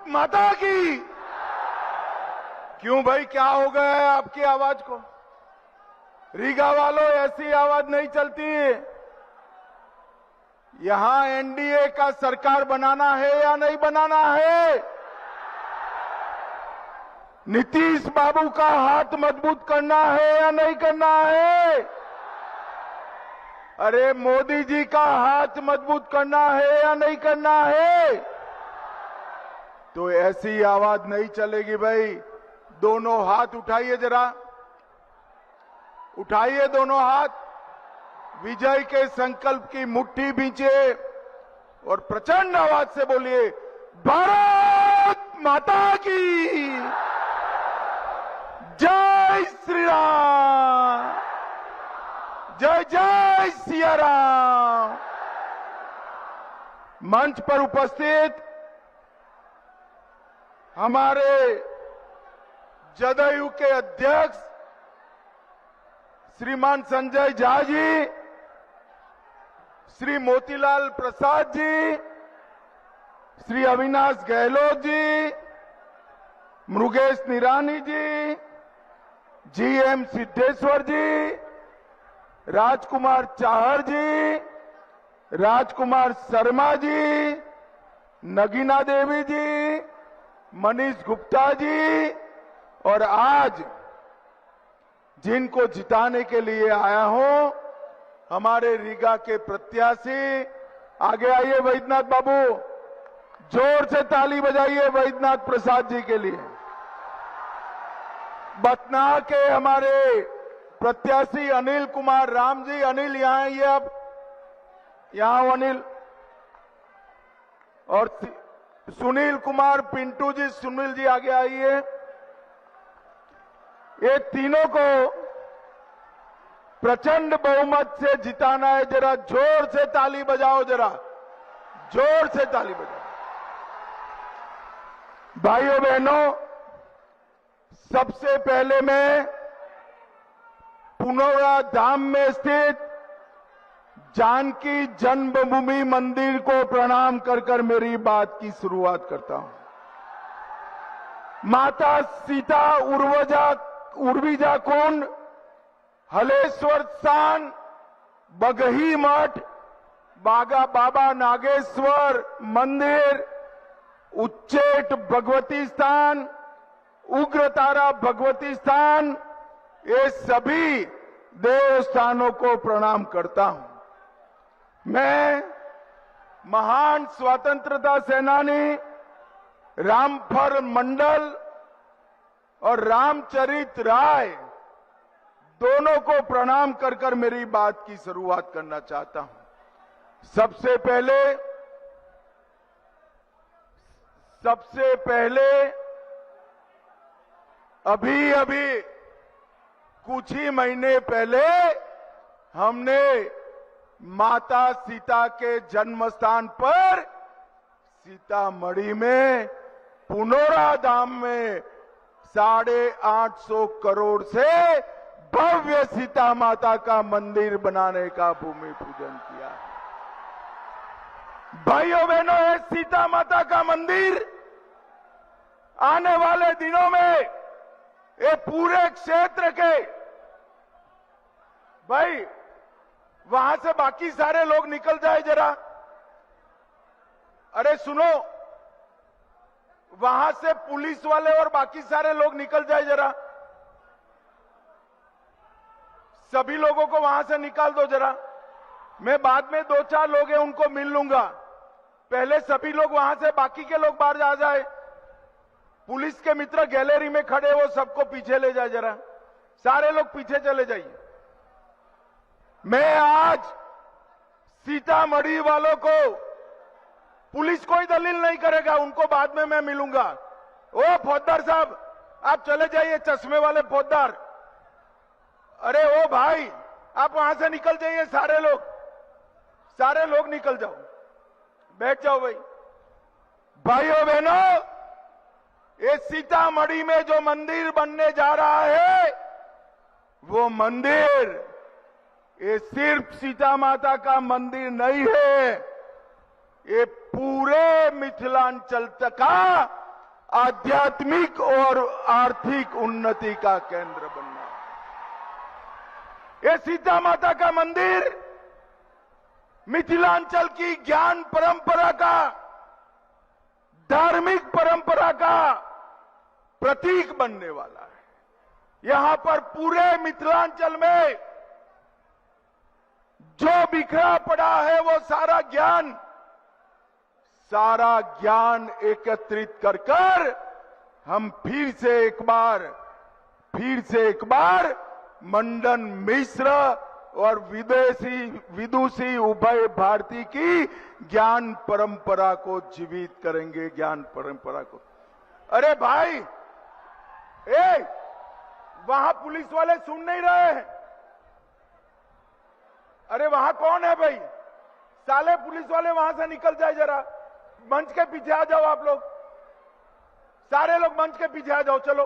माता की। क्यों भाई, क्या हो गया है आपकी आवाज को? रीगा वालों, ऐसी आवाज नहीं चलती। यहां एनडीए का सरकार बनाना है या नहीं बनाना है? नीतीश बाबू का हाथ मजबूत करना है या नहीं करना है? अरे मोदी जी का हाथ मजबूत करना है या नहीं करना है? तो ऐसी आवाज नहीं चलेगी भाई। दोनों हाथ उठाइए, जरा उठाइए दोनों हाथ, विजय के संकल्प की मुट्ठी भींचे और प्रचंड आवाज से बोलिए, भारत माता की जय श्री राम, जय जय सिया राम। मंच पर उपस्थित हमारे जदयू के अध्यक्ष श्रीमान संजय झा जी, श्री मोतीलाल प्रसाद जी, श्री अविनाश गहलोत जी, मुरुगेश निरानी जी, जीएम सिद्धेश्वर जी, राजकुमार चाहर जी, राजकुमार शर्मा जी, नगीना देवी जी, मनीष गुप्ता जी, और आज जिनको जिताने के लिए आया हूं, हमारे रीगा के प्रत्याशी। आगे आइए वैद्यनाथ बाबू, जोर से ताली बजाइए वैद्यनाथ प्रसाद जी के लिए। बतना के हमारे प्रत्याशी अनिल कुमार राम जी, अनिल यहां आइए, अब यहां अनिल। और सुनील कुमार पिंटू जी, सुनील जी आगे आइए। ये तीनों को प्रचंड बहुमत से जिताना है। जरा जोर से ताली बजाओ, जरा जोर से ताली बजाओ। भाइयों बहनों, सबसे पहले मैं पुनौरा धाम में स्थित जानकी जन्मभूमि मंदिर को प्रणाम कर कर मेरी बात की शुरुआत करता हूं। माता सीता उर्विजा कुंड, हलेश्वर स्थान, बगही मठ, बागा बाबा नागेश्वर मंदिर, उच्चेठ भगवती स्थान, उग्रतारा भगवती स्थान, ये सभी देवस्थानों को प्रणाम करता हूं। मैं महान स्वतंत्रता सेनानी रामफल मंडल और रामचरित राय दोनों को प्रणाम कर कर मेरी बात की शुरुआत करना चाहता हूं। सबसे पहले अभी कुछ ही महीने पहले हमने माता सीता के जन्म स्थान पर सीतामढ़ी में पुनौरा धाम में 850 करोड़ से भव्य सीता माता का मंदिर बनाने का भूमि पूजन किया। भाइयों बहनों, ये सीता माता का मंदिर आने वाले दिनों में ये पूरे क्षेत्र के, भाई वहां से बाकी सारे लोग निकल जाए जरा। अरे सुनो, वहां से पुलिस वाले और बाकी सारे लोग निकल जाए जरा। सभी लोगों को वहां से निकाल दो जरा। मैं बाद में 2-4 लोग हैं उनको मिल लूंगा। पहले सभी लोग वहां से, बाकी के लोग बाहर आ जाए। पुलिस के मित्र गैलरी में खड़े, वो सबको पीछे ले जाए जरा। सारे लोग पीछे चले जाइए। मैं आज सीतामढ़ी वालों को, पुलिस कोई दलील नहीं करेगा, उनको बाद में मैं मिलूंगा। ओ फौजदार साहब, आप चले जाइए, चश्मे वाले फौजदार। अरे ओ भाई, आप वहां से निकल जाइए। सारे लोग निकल जाओ, बैठ जाओ भाई। भाइयों बहनों, ये सीतामढ़ी में जो मंदिर बनने जा रहा है, वो मंदिर ये सिर्फ सीता माता का मंदिर नहीं है, ये पूरे मिथिलांचल का आध्यात्मिक और आर्थिक उन्नति का केंद्र बनना है। ये सीता माता का मंदिर मिथिलांचल की ज्ञान परंपरा का, धार्मिक परंपरा का प्रतीक बनने वाला है। यहां पर पूरे मिथिलांचल में जो बिखरा पड़ा है वो सारा ज्ञान एकत्रित कर हम फिर से एक बार मंडन मिश्र और विदुषी उभय भारती की ज्ञान परंपरा को जीवित करेंगे। ज्ञान परंपरा को, अरे भाई, वहां पुलिस वाले सुन नहीं रहे हैं। अरे वहां कौन है भाई? साले पुलिस वाले वहां से निकल जाए, जरा मंच के पीछे आ जाओ। आप लोग सारे लोग मंच के पीछे आ जाओ। चलो,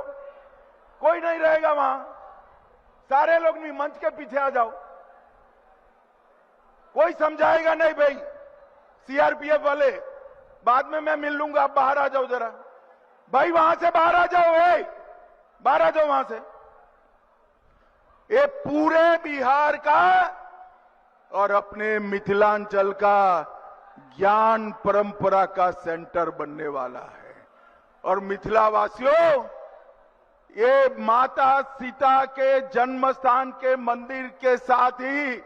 कोई नहीं रहेगा वहां। सारे लोग नहीं, मंच के पीछे आ जाओ। कोई समझाएगा नहीं भाई। सीआरपीएफ वाले बाद में मैं मिल लूंगा, आप बाहर आ जाओ जरा। भाई वहां से बाहर आ जाओ, बाहर आ जाओ वहां से। ये पूरे बिहार का और अपने मिथिलांचल का ज्ञान परंपरा का सेंटर बनने वाला है। और मिथिलावासियों, ये माता सीता के जन्म स्थान के मंदिर के साथ ही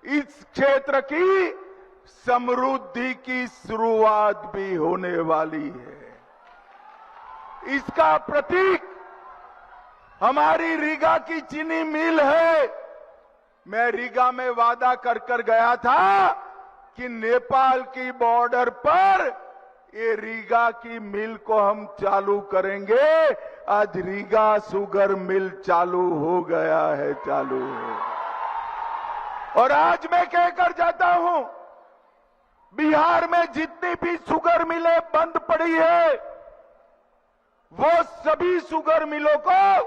इस क्षेत्र की समृद्धि की शुरुआत भी होने वाली है। इसका प्रतीक हमारी रीगा की चीनी मिल है। मैं रीगा में वादा कर गया था कि नेपाल की बॉर्डर पर ये रीगा की मिल को हम चालू करेंगे। आज रीगा शुगर मिल चालू हो गया है, चालू हो। और आज मैं कहकर जाता हूं, बिहार में जितनी भी शुगर मिलें बंद पड़ी है, वो सभी शुगर मिलों को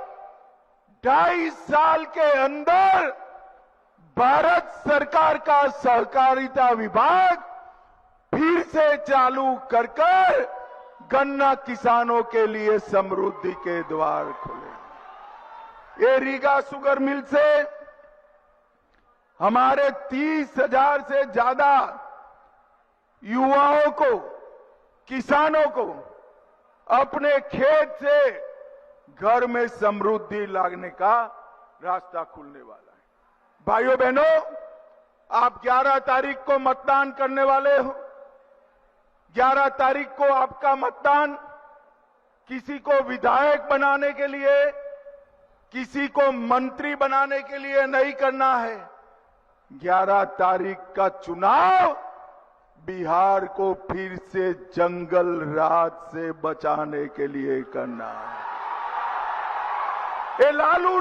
2.5 साल के अंदर भारत सरकार का सहकारिता विभाग फिर से चालू कर गन्ना किसानों के लिए समृद्धि के द्वार खोले। ये रीगा शुगर मिल से हमारे 30,000 से ज्यादा युवाओं को, किसानों को अपने खेत से घर में समृद्धि लाने का रास्ता खुलने वाला है। भाइयों बहनों, आप 11 तारीख को मतदान करने वाले हो। 11 तारीख को आपका मतदान किसी को विधायक बनाने के लिए, किसी को मंत्री बनाने के लिए नहीं करना है। 11 तारीख का चुनाव बिहार को फिर से जंगल राज से बचाने के लिए करना है। ये लालू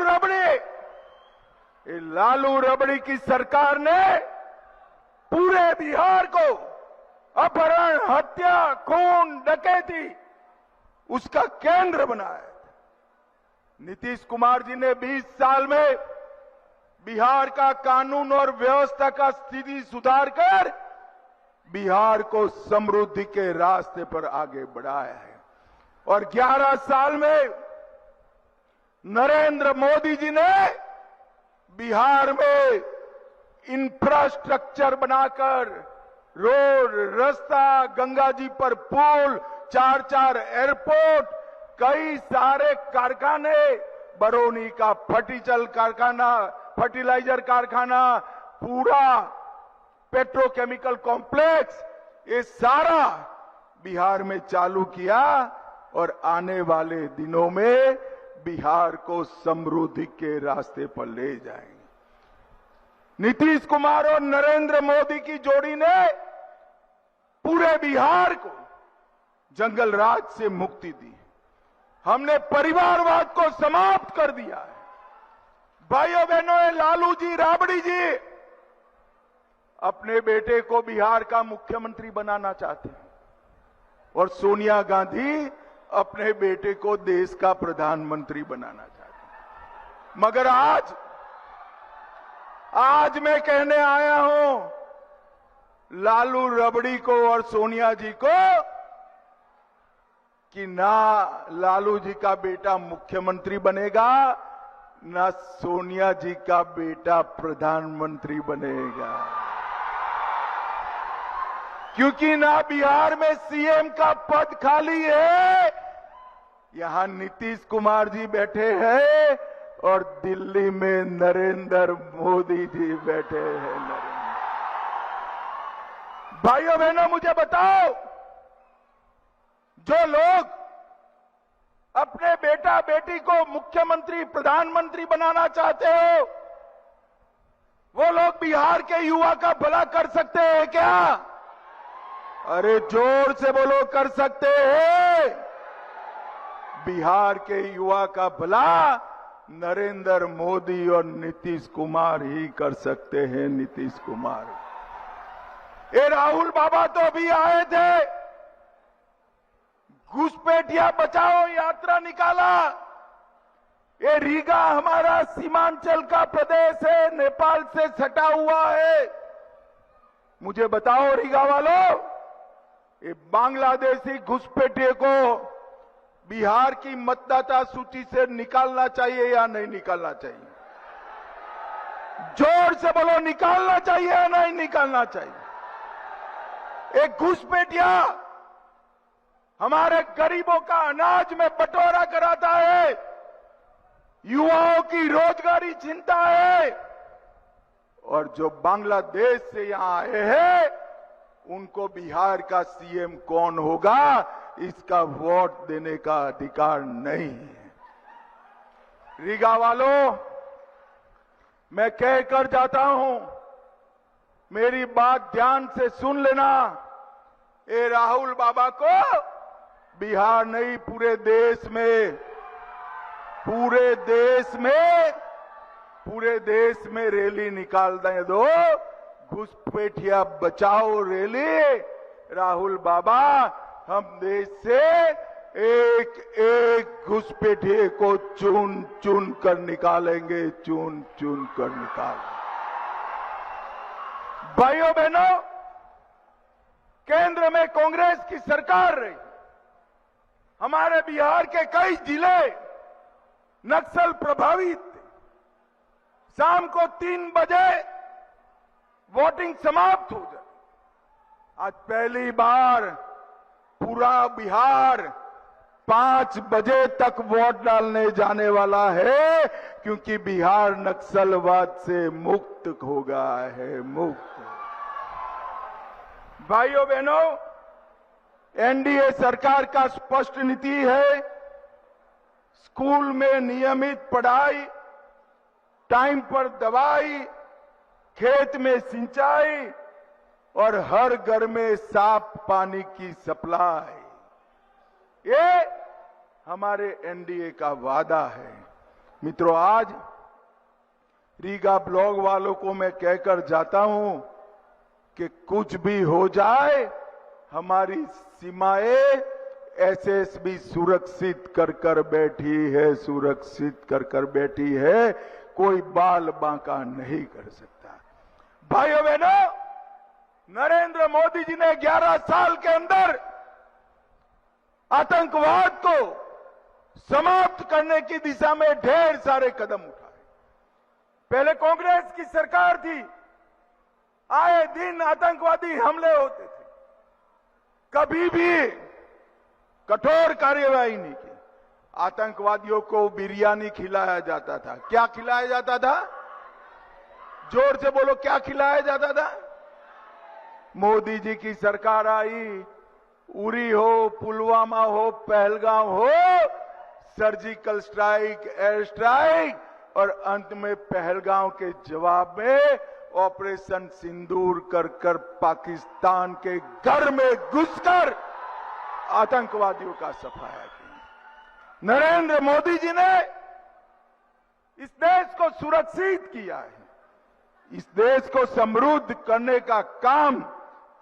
रबड़ी की सरकार ने पूरे बिहार को अपहरण, हत्या, खून, डकैती उसका केंद्र बनाया। नीतीश कुमार जी ने 20 साल में बिहार का कानून और व्यवस्था का स्थिति सुधार कर बिहार को समृद्धि के रास्ते पर आगे बढ़ाया है। और 11 साल में नरेंद्र मोदी जी ने बिहार में इंफ्रास्ट्रक्चर बनाकर रोड, रास्ता, गंगा जी पर पुल, 4 एयरपोर्ट, कई सारे कारखाने, बरौनी का फर्टिलाइजर कारखाना, पूरा पेट्रोकेमिकल कॉम्प्लेक्स, ये सारा बिहार में चालू किया। और आने वाले दिनों में बिहार को समृद्धि के रास्ते पर ले जाएंगे। नीतीश कुमार और नरेंद्र मोदी की जोड़ी ने पूरे बिहार को जंगल राज से मुक्ति दी। हमने परिवारवाद को समाप्त कर दिया है। भाइयों बहनों, लालू जी, राबड़ी जी अपने बेटे को बिहार का मुख्यमंत्री बनाना चाहते हैं और सोनिया गांधी अपने बेटे को देश का प्रधानमंत्री बनाना चाहते हैं। मगर आज मैं कहने आया हूं लालू रबड़ी को और सोनिया जी को कि ना लालू जी का बेटा मुख्यमंत्री बनेगा, ना सोनिया जी का बेटा प्रधानमंत्री बनेगा, क्योंकि ना बिहार में सीएम का पद खाली है, यहां नीतीश कुमार जी बैठे हैं और दिल्ली में नरेंद्र मोदी जी बैठे हैं। भाइयों बहनों, मुझे बताओ, जो लोग अपने बेटा बेटी को मुख्यमंत्री प्रधानमंत्री बनाना चाहते हो, वो लोग बिहार के युवा का भला कर सकते हैं क्या? अरे जोर से बोलो, कर सकते हैं। बिहार के युवा का भला नरेंद्र मोदी और नीतीश कुमार ही कर सकते हैं। नीतीश कुमार, ये राहुल बाबा तो अभी आए थे, घुसपैठिया बचाओ यात्रा निकाला। ये रीगा हमारा सीमांचल का प्रदेश है, नेपाल से सटा हुआ है। मुझे बताओ रीगा वालों, ये बांग्लादेशी घुसपैठिए को बिहार की मतदाता सूची से निकालना चाहिए या नहीं निकालना चाहिए? जोर से बोलो, निकालना चाहिए या नहीं निकालना चाहिए? एक घुसपैठिया हमारे गरीबों का अनाज में बंटवारा कराता है, युवाओं की रोजगारी छीनता है, और जो बांग्लादेश से यहां आए हैं उनको बिहार का सीएम कौन होगा इसका वोट देने का अधिकार नहीं है। रीगा वालों, मैं कहकर जाता हूं, मेरी बात ध्यान से सुन लेना। ये राहुल बाबा को बिहार नहीं, पूरे देश में रैली निकाल दें दो, घुसपैठिया बचाओ रैली। राहुल बाबा, हम देश से एक एक घुसपैठिए को चुन चुन कर निकालेंगे, चुन चुन कर निकालेंगे। भाइयों बहनों, केंद्र में कांग्रेस की सरकार रही, हमारे बिहार के कई जिले नक्सल प्रभावित थे। शाम को 3 बजे वोटिंग समाप्त हो जाए। आज पहली बार पूरा बिहार 5 बजे तक वोट डालने जाने वाला है, क्योंकि बिहार नक्सलवाद से मुक्त हो गया है, मुक्त। भाइयों बहनों, एनडीए सरकार का स्पष्ट नीति है, स्कूल में नियमित पढ़ाई, टाइम पर दवाई, खेत में सिंचाई और हर घर में साफ पानी की सप्लाई, ये हमारे एनडीए का वादा है। मित्रों, आज रीगा ब्लॉक वालों को मैं कहकर जाता हूं कि कुछ भी हो जाए, हमारी सीमाएं एसएसबी सुरक्षित कर बैठी है, सुरक्षित कर बैठी है, कोई बाल बांका नहीं कर सकता। भाइयों बहनों, नरेंद्र मोदी जी ने 11 साल के अंदर आतंकवाद को समाप्त करने की दिशा में ढेर सारे कदम उठाए। पहले कांग्रेस की सरकार थी, आए दिन आतंकवादी हमले होते थे, कभी भी कठोर कार्यवाही नहीं की। आतंकवादियों को बिरयानी खिलाया जाता था। क्या खिलाया जाता था? जोर से बोलो, क्या खिलाया जाता था? मोदी जी की सरकार आई, उरी हो, पुलवामा हो, पहलगाम हो, सर्जिकल स्ट्राइक, एयर स्ट्राइक, और अंत में पहलगाम के जवाब में ऑपरेशन सिंदूर कर पाकिस्तान के घर में घुसकर आतंकवादियों का सफाया किया। नरेंद्र मोदी जी ने इस देश को सुरक्षित किया है। इस देश को समृद्ध करने का काम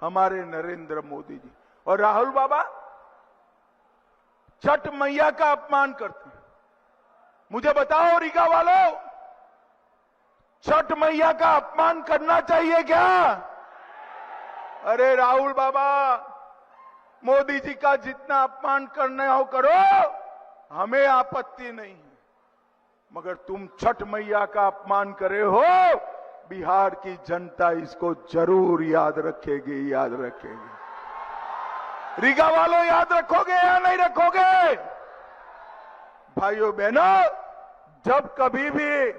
हमारे नरेंद्र मोदी जी। और राहुल बाबा छठ मैया का अपमान करते हैं। मुझे बताओ रीगा वालों, छठ मैया का अपमान करना चाहिए क्या? अरे राहुल बाबा, मोदी जी का जितना अपमान करना हो करो, हमें आपत्ति नहीं है, मगर तुम छठ मैया का अपमान करे हो, बिहार की जनता इसको जरूर याद रखेगी, याद रखेगी। रीगा वालों याद रखोगे या नहीं रखोगे? भाइयों बहनों, जब कभी भी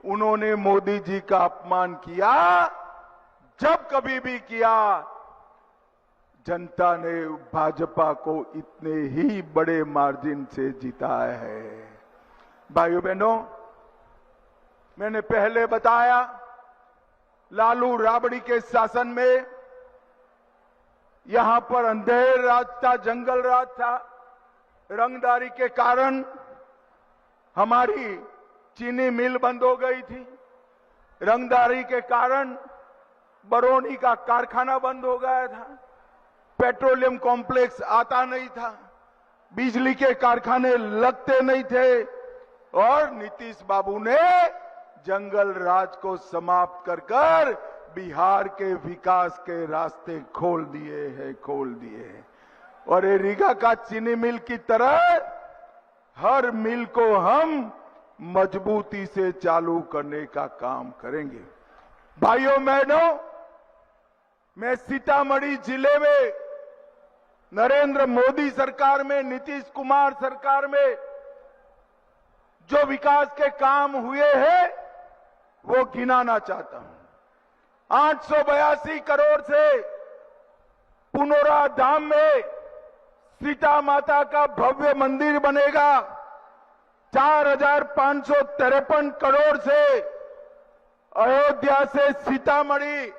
उन्होंने मोदी जी का अपमान किया, जब कभी भी किया, जनता ने भाजपा को इतने ही बड़े मार्जिन से जिताया है। भाइयों बहनों, मैंने पहले बताया, लालू राबड़ी के शासन में यहां पर अंधेर राज था, जंगल राज था। रंगदारी के कारण हमारी चीनी मिल बंद हो गई थी। रंगदारी के कारण बरौनी का कारखाना बंद हो गया था। पेट्रोलियम कॉम्प्लेक्स आता नहीं था। बिजली के कारखाने लगते नहीं थे। और नीतीश बाबू ने जंगल राज को समाप्त कर बिहार के विकास के रास्ते खोल दिए हैं, खोल दिए हैं। और ये रीगा का चीनी मिल की तरह हर मिल को हम मजबूती से चालू करने का काम करेंगे। भाइयों बहनों, मैं सीतामढ़ी जिले में नरेंद्र मोदी सरकार में, नीतीश कुमार सरकार में जो विकास के काम हुए हैं वो गिनाना चाहता हूं। 882 करोड़ से पुनौरा धाम में सीता माता का भव्य मंदिर बनेगा। 4,553 करोड़ से अयोध्या से सीतामढ़ी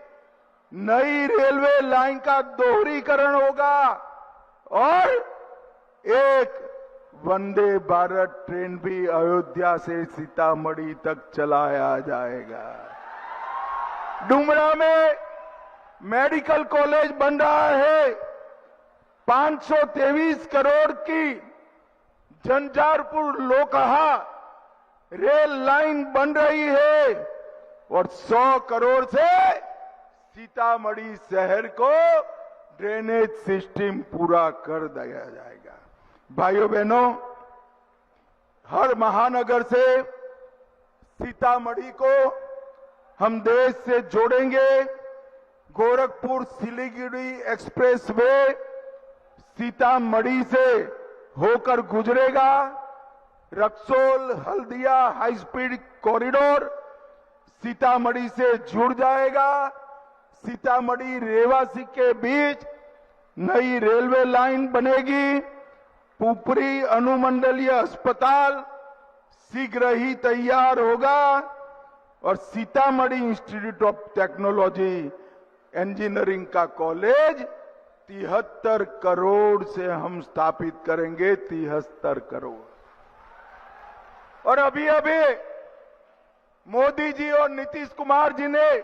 नई रेलवे लाइन का दोहरीकरण होगा और एक वंदे भारत ट्रेन भी अयोध्या से सीतामढ़ी तक चलाया जाएगा। डुमरा में मेडिकल कॉलेज बन रहा है। 523 करोड़ की झंझारपुर लोकहा रेल लाइन बन रही है और 100 करोड़ से सीतामढ़ी शहर को ड्रेनेज सिस्टम पूरा कर दिया जाएगा। भाइयों बहनों, हर महानगर से सीतामढ़ी को हम देश से जोड़ेंगे। गोरखपुर सिलीगुड़ी एक्सप्रेस वे सीतामढ़ी से होकर गुजरेगा। Raxaul Haldia high speed corridor Sitamarhi से जुड़ जाएगा। सीतामढ़ी रेवासी के बीच नई रेलवे लाइन बनेगी। पुपरी अनुमंडलीय अस्पताल शीघ्र ही तैयार होगा और Sitamarhi institute of technology engineering का कॉलेज 73 करोड़ से हम स्थापित करेंगे। 73 करोड़। और अभी अभी मोदी जी और नीतीश कुमार जी ने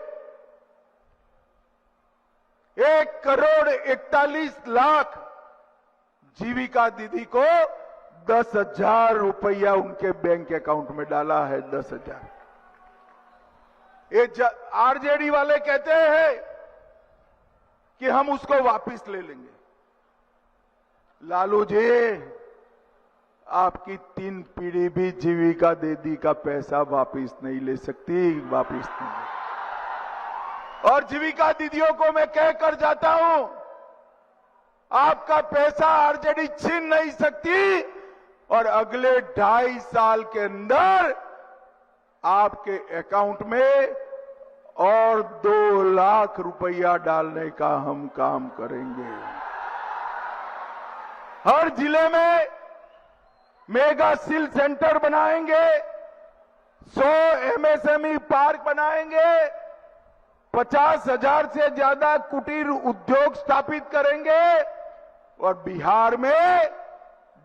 1,41,00,000 जीविका दीदी को 10,000 रुपया उनके बैंक अकाउंट में डाला है। 10,000। ये आरजेडी वाले कहते हैं कि हम उसको वापस ले लेंगे। लालू जी, आपकी 3 पीढ़ी भी जीविका दीदी का पैसा वापस नहीं ले सकती, वापस नहीं। और जीविका दीदियों को मैं कहकर जाता हूं, आपका पैसा आरजेडी छीन नहीं सकती और अगले 2.5 साल के अंदर आपके अकाउंट में और 2 लाख रुपया डालने का हम काम करेंगे। हर जिले में मेगा सिल सेंटर बनाएंगे। 100 एमएसएमई पार्क बनाएंगे। 50,000 से ज्यादा कुटीर उद्योग स्थापित करेंगे और बिहार में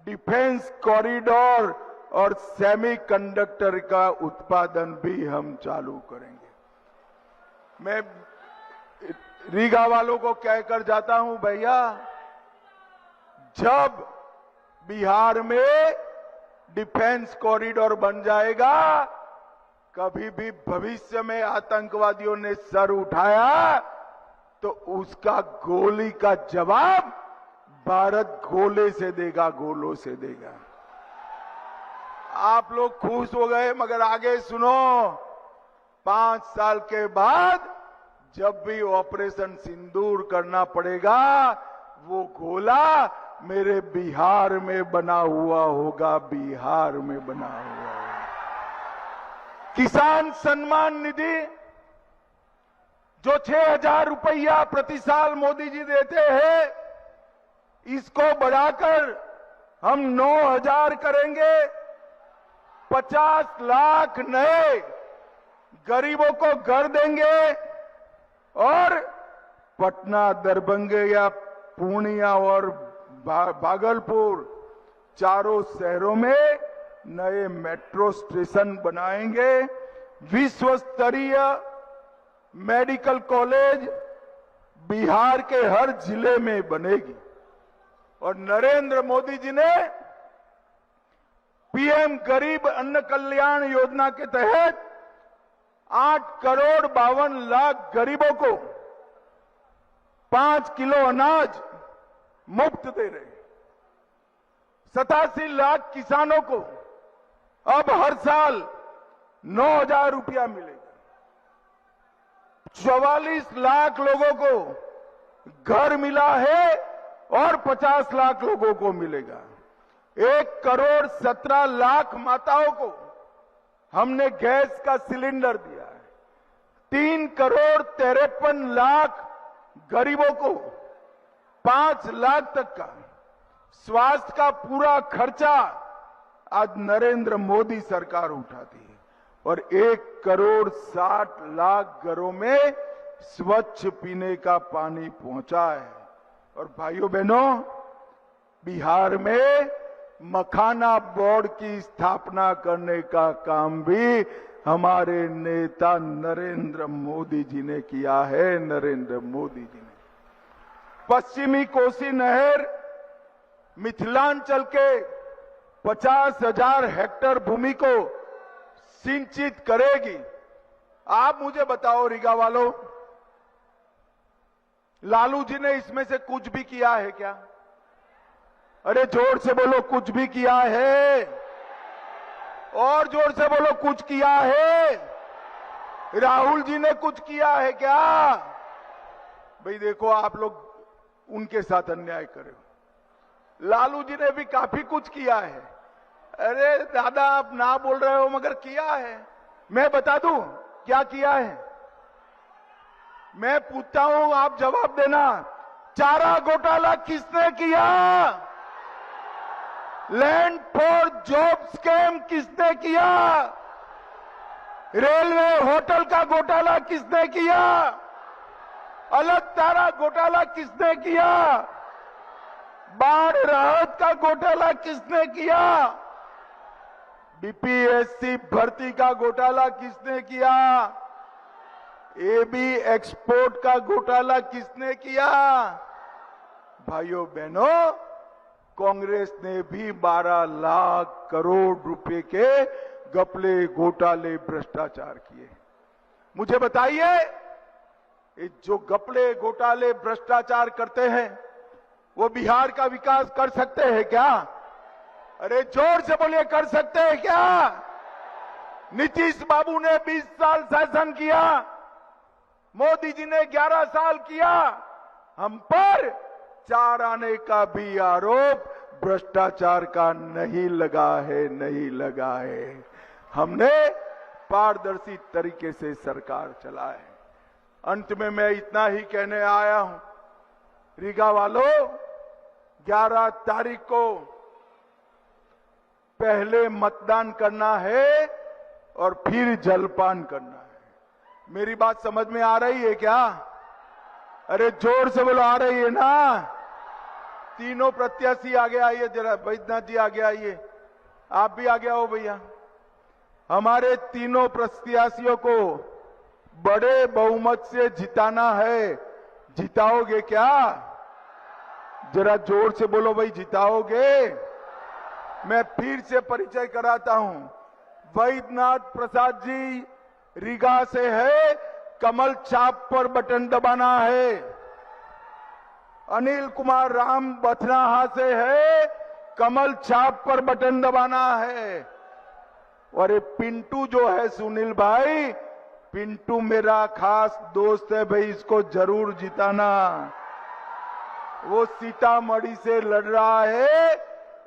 डिफेंस कॉरिडोर और सेमीकंडक्टर का उत्पादन भी हम चालू करेंगे। मैं रीगा वालों को कहकर जाता हूं, भैया, जब बिहार में डिफेंस कॉरिडोर बन जाएगा, कभी भी भविष्य में आतंकवादियों ने सर उठाया तो उसका गोली का जवाब भारत गोले से देगा, गोलों से देगा। आप लोग खुश हो गए, मगर आगे सुनो, 5 साल के बाद जब भी ऑपरेशन सिंदूर करना पड़ेगा, वो गोला मेरे बिहार में बना हुआ होगा, बिहार में बना हुआ होगा। किसान सम्मान निधि जो 6,000 रुपया प्रति साल मोदी जी देते हैं, इसको बढ़ाकर हम 9,000 करेंगे। 50 लाख नए गरीबों को घर देंगे और पटना, दरभंगा, पूर्णिया और भागलपुर चारों शहरों में नए मेट्रो स्टेशन बनाएंगे। विश्व स्तरीय मेडिकल कॉलेज बिहार के हर जिले में बनेगी। और नरेंद्र मोदी जी ने पीएम गरीब अन्न कल्याण योजना के तहत 8 करोड़ 52 लाख गरीबों को 5 किलो अनाज मुफ्त दे रहे। 87 लाख किसानों को अब हर साल 9,000 रुपया मिलेगा। 44 लाख लोगों को घर मिला है और 50 लाख लोगों को मिलेगा। 1 करोड़ 17 लाख माताओं को हमने गैस का सिलेंडर दिया है। 3 करोड़ 53 लाख गरीबों को 5 लाख तक का स्वास्थ्य का पूरा खर्चा आज नरेंद्र मोदी सरकार उठाती है। और 1 करोड़ 60 लाख घरों में स्वच्छ पीने का पानी पहुंचा है। और भाइयों बहनों, बिहार में मखाना बोर्ड की स्थापना करने का काम भी हमारे नेता नरेंद्र मोदी जी ने किया है। नरेंद्र मोदी जी ने पश्चिमी कोसी नहर मिथिलांचल के 50,000 हेक्टेयर भूमि को सिंचित करेगी। आप मुझे बताओ रीगा वालों, लालू जी ने इसमें से कुछ भी किया है क्या? अरे जोर से बोलो, कुछ भी किया है? और जोर से बोलो, कुछ किया है? राहुल जी ने कुछ किया है क्या? भाई देखो, आप लोग उनके साथ अन्याय करे हो। लालू जी ने भी काफी कुछ किया है। अरे दादा, आप ना बोल रहे हो मगर किया है। मैं बता दूं क्या किया है? मैं पूछता हूं, आप जवाब देना। चारा घोटाला किसने किया? लैंड फॉर जॉब स्कैम किसने किया? रेलवे होटल का घोटाला किसने किया? अलग तारा घोटाला किसने किया? बाढ़ राहत का घोटाला किसने किया? बीपीएससी भर्ती का घोटाला किसने किया? एबी एक्सपोर्ट का घोटाला किसने किया? भाइयों बहनों, कांग्रेस ने भी 12 लाख करोड़ रुपए के घपले, घोटाले, भ्रष्टाचार किए। मुझे बताइए, ये जो घपले, घोटाले, भ्रष्टाचार करते हैं, वो बिहार का विकास कर सकते हैं क्या? अरे जोर से बोलिए, कर सकते हैं क्या? नीतीश बाबू ने 20 साल शासन किया, मोदी जी ने 11 साल किया। हम पर 4 आने का भी आरोप भ्रष्टाचार का नहीं लगा है, नहीं लगा है। हमने पारदर्शी तरीके से सरकार चला है। अंत में मैं इतना ही कहने आया हूं, रीगा वालों, 11 तारीख को पहले मतदान करना है और फिर जलपान करना है। मेरी बात समझ में आ रही है क्या? अरे जोर से बोलो, आ रही है ना? तीनों प्रत्याशी आगे आइए जरा। बैद्यनाथ जी आगे आइए, आप भी आगे आओ भैया। हमारे तीनों प्रत्याशियों को बड़े बहुमत से जिताना है। जिताओगे क्या? जरा जोर से बोलो भाई, जिताओगे? मैं फिर से परिचय कराता हूं। बैद्यनाथ प्रसाद जी रीगा से है, कमल छाप पर बटन दबाना है। अनिल कुमार राम बथनाहा से है, कमल छाप पर बटन दबाना है। और ये पिंटू जो है सुनील भाई, पिंटू मेरा खास दोस्त है भाई, इसको जरूर जिताना। वो सीतामढ़ी से लड़ रहा है,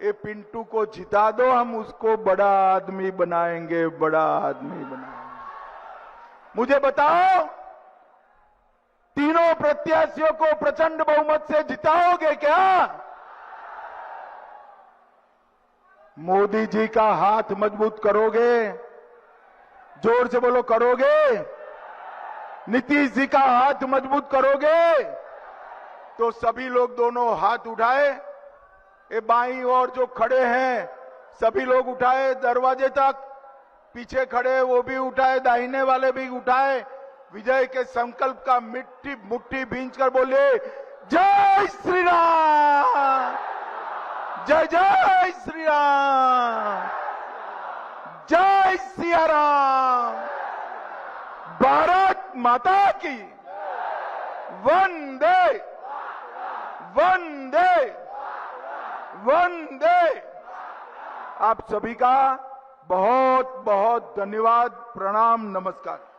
ये पिंटू को जिता दो, हम उसको बड़ा आदमी बनाएंगे, बड़ा आदमी बनाएंगे। मुझे बताओ, तीनों प्रत्याशियों को प्रचंड बहुमत से जिताओगे क्या? मोदी जी का हाथ मजबूत करोगे? जोर से बोलो, करोगे? नीतीश जी का हाथ मजबूत करोगे? तो सभी लोग दोनों हाथ उठाए, ये बाईं ओर जो खड़े हैं सभी लोग उठाए, दरवाजे तक पीछे खड़े वो भी उठाए, दाहिने वाले भी उठाए। विजय के संकल्प का मिट्टी मुट्ठी भींच कर बोले, जय श्री राम, जय जय श्री राम, जय सिया राम, भारत माता की वंदे वंदे वंदे। आप सभी का बहुत बहुत धन्यवाद, प्रणाम, नमस्कार।